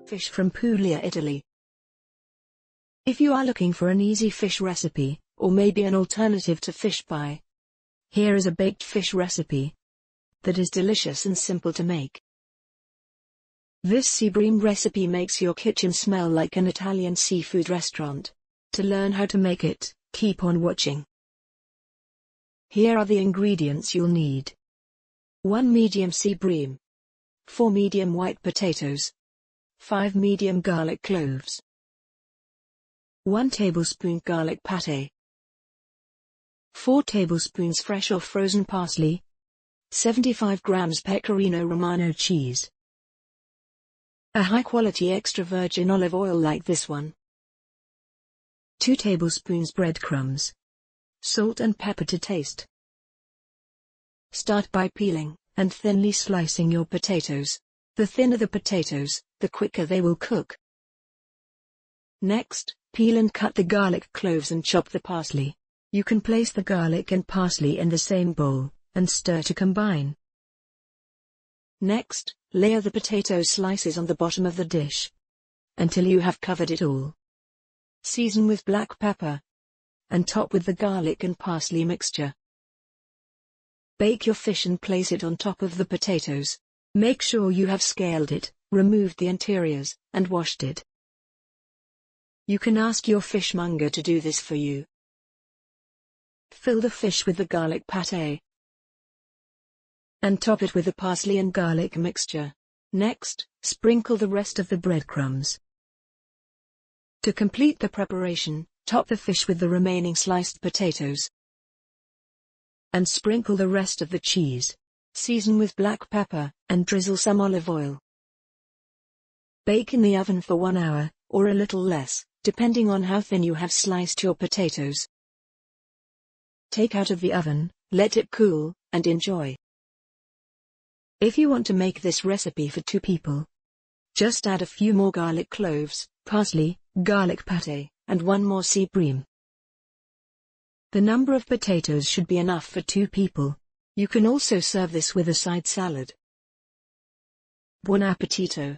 Fish from Puglia, Italy. If you are looking for an easy fish recipe, or maybe an alternative to fish pie, here is a baked fish recipe that is delicious and simple to make. This Bream recipe makes your kitchen smell like an Italian seafood restaurant. To learn how to make it, keep on watching. Here are the ingredients you'll need. 1 medium Bream, 4 medium white potatoes, 5 medium garlic cloves, 1 tablespoon garlic pate, 4 tablespoons fresh or frozen parsley, 75 grams pecorino romano cheese, a high-quality extra virgin olive oil like this one, 2 tablespoons breadcrumbs, salt and pepper to taste. Start by peeling and thinly slicing your potatoes. The thinner the potatoes, the quicker they will cook. Next, peel and cut the garlic cloves and chop the parsley. You can place the garlic and parsley in the same bowl, and stir to combine. Next, layer the potato slices on the bottom of the dish, until you have covered it all. Season with black pepper, and top with the garlic and parsley mixture. Bake your fish and place it on top of the potatoes. Make sure you have scaled it, removed the interiors, and washed it. You can ask your fishmonger to do this for you. Fill the fish with the garlic pate, and top it with the parsley and garlic mixture. Next, sprinkle the rest of the breadcrumbs. To complete the preparation, top the fish with the remaining sliced potatoes, and sprinkle the rest of the cheese. Season with black pepper, and drizzle some olive oil. Bake in the oven for 1 hour, or a little less, depending on how thin you have sliced your potatoes. Take out of the oven, let it cool, and enjoy. If you want to make this recipe for 2 people, just add a few more garlic cloves, parsley, garlic pate, and 1 more Bream. The number of potatoes should be enough for 2 people. You can also serve this with a side salad. Buon appetito!